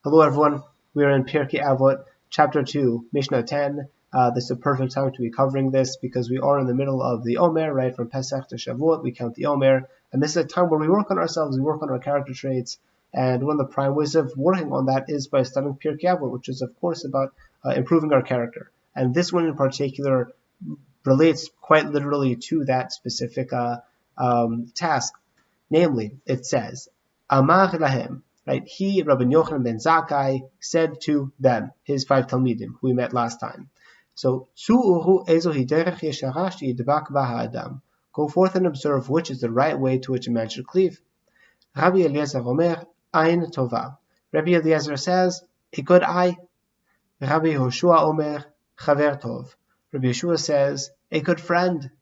Hello everyone, we are in Pirkei Avot, chapter 2, Mishnah 10. This is a perfect time to be covering this because we are in the middle of the Omer, right? From Pesach to Shavuot, we count the Omer. And this is a time where we work on ourselves, we work on our character traits. And one of the prime ways of working on that is by studying Pirkei Avot, which is of course about improving our character. And this one in particular relates quite literally to that specific task. Namely, it says, Amar lahem, right? He, Rabbi Yochanan ben Zakkai, said to them, his 5 Talmidim, who we met last time. So, Tzu'uhu ezohi derech yeshara sheyidbak ba ha'adam. Go forth and observe which is the right way to which a man should cleave. Rabbi Eliezer omer, ayin tova. Rabbi Eliezer says, a good eye. Rabbi Yehoshua omer, chaver tov. Rabbi Yeshua says, a good friend.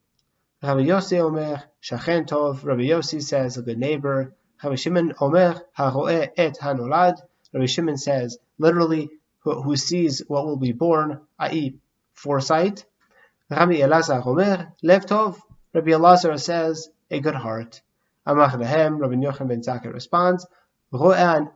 Rabbi Yossi omer, shachen tov. Rabbi Yossi says, a good neighbor. Rabbi Shimon omer, haro'eh et hanolad. Rabbi Shimon says, literally, who sees what will be born, i.e., foresight. Rabbi Elazar omer, lev tov. Rabbi Elazar says, a good heart. Amar lehem, Rabbi Yochanan ben Zakkai responds, ro'eh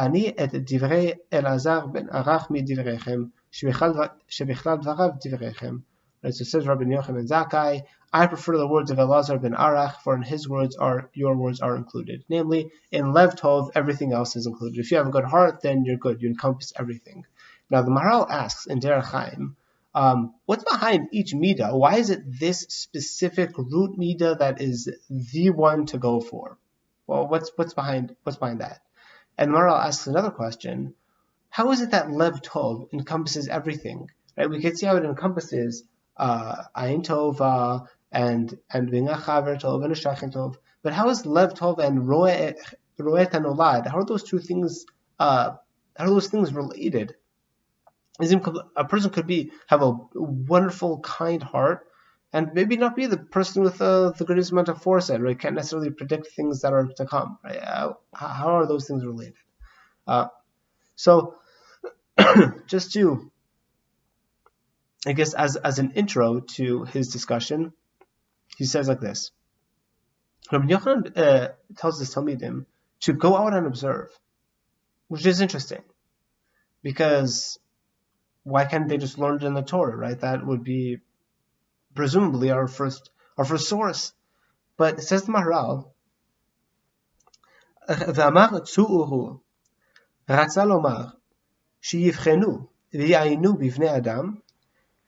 ani et divrei Elazar ben Arach mi divrechem, shebichlal dvarav divrechem. Right, so it says Rabbi Yochanan ben Zakkai, I prefer the words of Elazar ben Arach, for in his words your words are included. Namely, in Lev Tov, everything else is included. If you have a good heart, then you're good. You encompass everything. Now, the Maharal asks in Derech Chaim, what's behind each midah? Why is it this specific root midah that is the one to go for? Well, what's behind that? And Maharal asks another question: how is it that Lev Tov encompasses everything? Right? We can see how it encompasses Ayin Tov and being a Chaver Tov and a Shachen Tov. But how is Lev Tov and Ro'eh Hanolad? How are those two things? How are those things related? A person could have a wonderful, kind heart, and maybe not be the person with the greatest amount of foresight, right? Can't necessarily predict things that are to come, right? How are those things related? So, just to, I guess, as an intro to his discussion, he says like this. Rabbi Yochanan tells his Talmidim to go out and observe, which is interesting, because why can't they just learn it in the Torah, right? That would be presumably our first source. But it says the Maharal, V'amar tzu'uhu, ratza lomar, sheyivchenu v'ya'inu bivnei adam,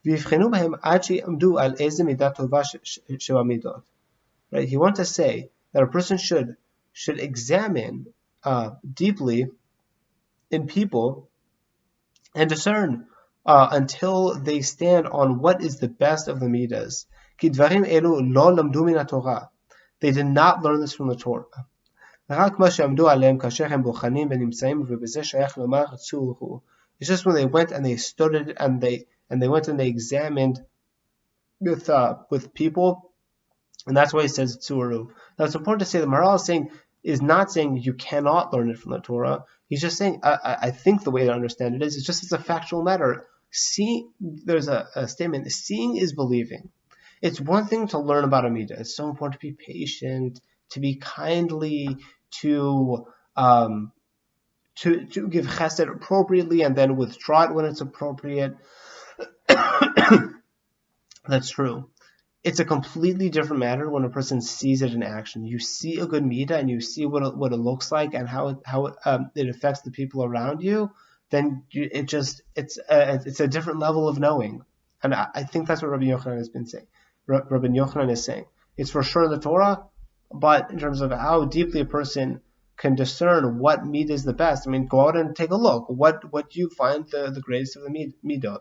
v'yivchenu b'hem ad she'amdu al eze midah tova shebamidot. Right? He wants to say that a person should examine deeply in people and discern until they stand on what is the best of the midas. Ki dvarim elu lo lamdu min haTorah. They did not learn this from the Torah. Rak ma she'amdu aleim kasher hem bochanim v'nimtzaim v'bezeh shayach lomar tzu'uhu. It's just when they went and they studied and they went and they examined with people, and that's why he says tzu'uhu. Now it's important to say the Maharal is not saying you cannot learn it from the Torah. He's just saying, I think the way to understand it is, it's a factual matter. There's a statement, seeing is believing. It's one thing to learn about a midah. It's so important to be patient, to be kindly, to give chesed appropriately and then withdraw it when it's appropriate. That's true. It's a completely different matter when a person sees it in action. You see a good midah and you see what it looks like and how it affects the people around you. Then it's a different level of knowing, and I think that's what Rabbi Yochanan has been saying. Rabbi Yochanan is saying it's for sure in the Torah, but in terms of how deeply a person can discern what midah is the best, I mean, go out and take a look. What do you find the greatest of the midah?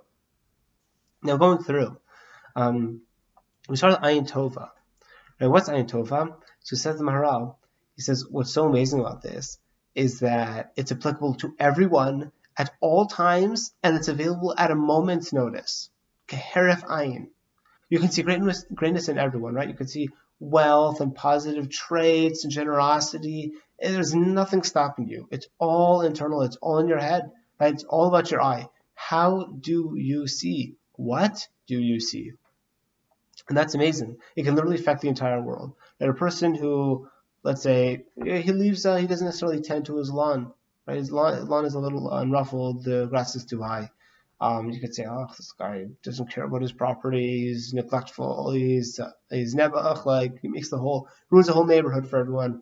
Now going through. We start with Ayin Tova. Right, what's Ayin Tova? So says the Maharal, he says what's so amazing about this is that it's applicable to everyone at all times, and it's available at a moment's notice. Keheref Ayin. You can see greatness in everyone, right? You can see wealth and positive traits and generosity, and there's nothing stopping you. It's all internal, it's all in your head, right? It's all about your eye. How do you see? What do you see? And that's amazing. It can literally affect the entire world. And a person who, let's say, he doesn't necessarily tend to his lawn. right? His lawn is a little unruffled, the grass is too high. You could say, oh, this guy doesn't care about his property, he's neglectful, he's nebuch, like he ruins the whole neighborhood for everyone.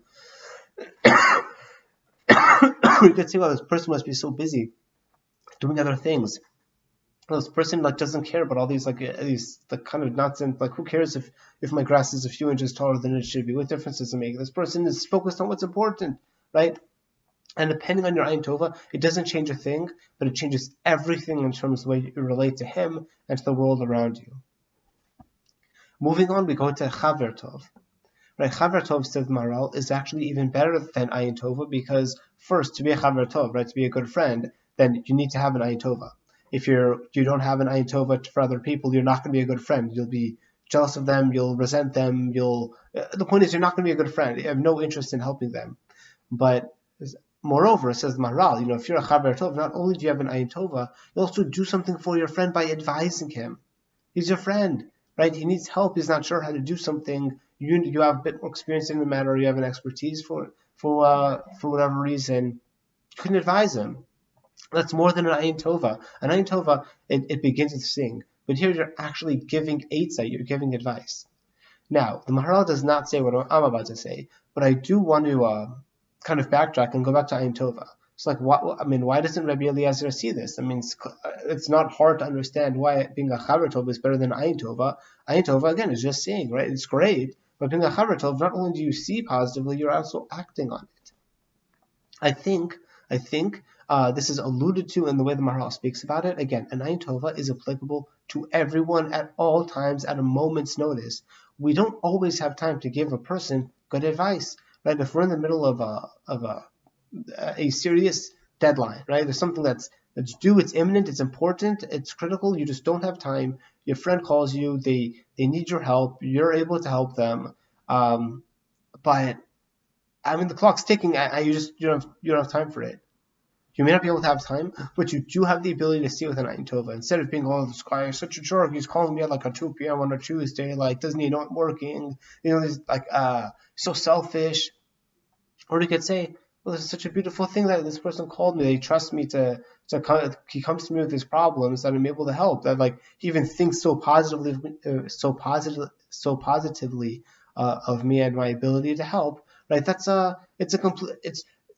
You could say, well, this person must be so busy doing other things. This person doesn't care about all these kind of nonsense. Like, who cares if my grass is a few inches taller than it should be? What difference does it make? This person is focused on what's important, right? And depending on your Ayin Tova, it doesn't change a thing, but it changes everything in terms of the way you relate to him and to the world around you. Moving on, we go to Chaver Tov. Right, Chaver Tov, says Maharal, is actually even better than Ayin Tova because first, to be a Chaver Tov, right, to be a good friend, then you need to have an Ayin Tova. If you don't have an Ayin Tova for other people, you're not going to be a good friend. You'll be jealous of them, you'll resent them, the point is you're not going to be a good friend. You have no interest in helping them. But moreover, says Maharal, if you're a Chaver Tov, not only do you have an Ayin Tova, you also do something for your friend by advising him. He's your friend, right? He needs help. He's not sure how to do something. You have a bit more experience in the matter. You have an expertise for whatever reason. You can advise him. That's more than an Ayin Tova. An Ayin Tova, it begins with sing. But here you're actually giving eitzah, you're giving advice. Now, the Maharal does not say what I'm about to say, but I do want to kind of backtrack and go back to Ayin Tova. It's like, why doesn't Rabbi Eliezer see this? It's not hard to understand why being a Chaver Tov is better than Ayin Tova. Ayin Tova, again, is just saying, right? It's great, but being a Chaver Tov, not only do you see positively, you're also acting on it. I think this is alluded to in the way the Maharal speaks about it. Again, an Ayin Tova is applicable to everyone at all times at a moment's notice. We don't always have time to give a person good advice, right? If we're in the middle of a serious deadline, right? There's something that's due, it's imminent, it's important, it's critical, you just don't have time. Your friend calls you, they need your help, you're able to help them, but the clock's ticking, you don't have time for it. You may not be able to have time, but you do have the ability to see with an Ayin Tova. Instead of being, oh, this guy is such a jerk, he's calling me at like 2 p.m. on a Tuesday, doesn't he know I'm working? He's so selfish. Or you could say, well, this is such a beautiful thing that this person called me. They trust me to come. He comes to me with his problems that I'm able to help. That he even thinks so positively of me and my ability to help. Right?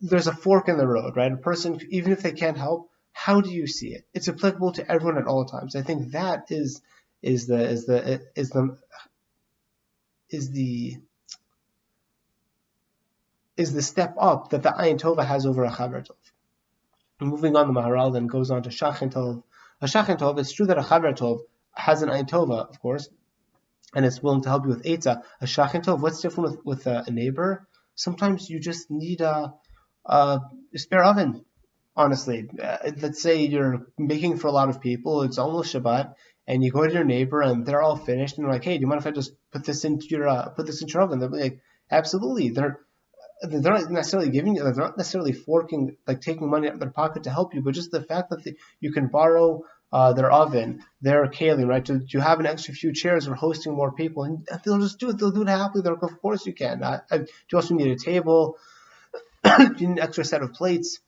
There's a fork in the road, right? A person, even if they can't help, how do you see it? It's applicable to everyone at all times. I think that is the step up that the Ayin Tova has over a Chaver Tov. Moving on, the Maharal then goes on to Shachin Tov. A Shachin Tov, it's true that a Chaver Tov has an Ayin Tova, of course, and it's willing to help you with eitzah. A Shachin Tov, what's different with a neighbor? Sometimes you just need a spare oven, honestly. Let's say you're baking for a lot of people, it's almost Shabbat, and you go to your neighbor and they're all finished, and they're like, hey, do you mind if I just put this into your oven? They'll be like, absolutely. They're not necessarily giving you, they're not necessarily forking, taking money out of their pocket to help you, but just the fact that you can borrow their oven, their kalim, right? To have an extra few chairs for hosting more people, and they'll just do it. They'll do it happily. They're like, of course you can. You also need a table. You need an extra set of plates.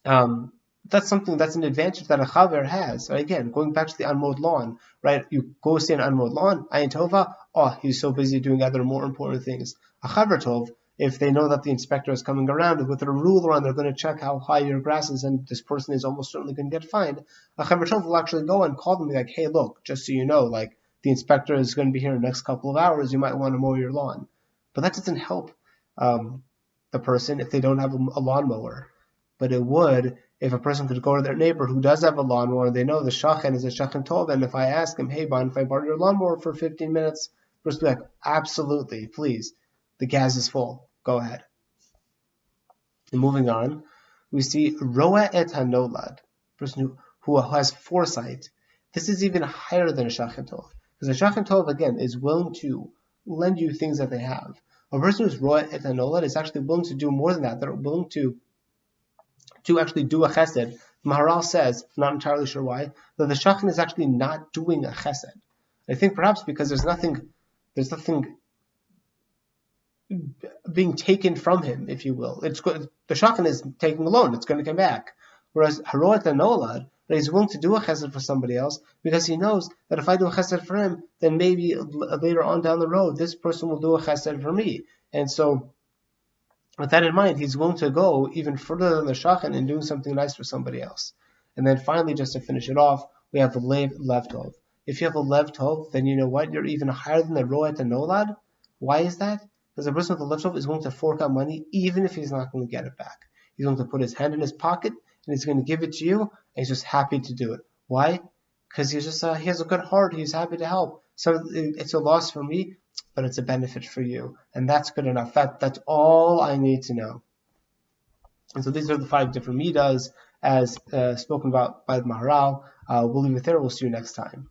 That's an advantage that a chaver has. Right? Again, going back to the unmowed lawn, right? You go see an unmowed lawn, Ayin Tova, he's so busy doing other more important things. A chaver tov, if they know that the inspector is coming around with a ruler on, they're going to check how high your grass is, and this person is almost certainly going to get fined. A chaver tov will actually go and call them and be like, hey, look, just so you know, the inspector is going to be here in the next couple of hours, you might want to mow your lawn. But that doesn't help the person if they don't have a lawnmower. But it would if a person could go to their neighbor who does have a lawnmower, they know the shachan is a shachan tov, and if I ask him, hey, Bon, if I borrow your lawnmower for 15 minutes, the person will be like, absolutely, please, the gas is full, go ahead. And moving on, we see roa et hanolad, person who has foresight. This is even higher than a shachan tov, because a shachan tov, again, is willing to lend you things that they have. A person who's roa et hanolad is actually willing to do more than that. They're willing to actually do a chesed. Maharal says, not entirely sure why, that the shachan is actually not doing a chesed. I think perhaps because there's nothing being taken from him, if you will. The shachan is taking a loan; it's going to come back. Whereas haroet anolad, he's willing to do a chesed for somebody else because he knows that if I do a chesed for him, then maybe later on down the road, this person will do a chesed for me. And so, with that in mind, he's willing to go even further than the shachan in doing something nice for somebody else. And then finally, just to finish it off, we have the lev tov. If you have a lev tov, then you know what? You're even higher than the roet and nolad. Why is that? Because the person with the lev tov is willing to fork out money even if he's not going to get it back. He's going to put his hand in his pocket and he's going to give it to you, and he's just happy to do it. Why? Because he has a good heart. He's happy to help. So it's a loss for me, but it's a benefit for you, and that's good enough. That's all I need to know. And so these are the 5 different midas as spoken about by the Maharal. We'll leave it there. We'll see you next time.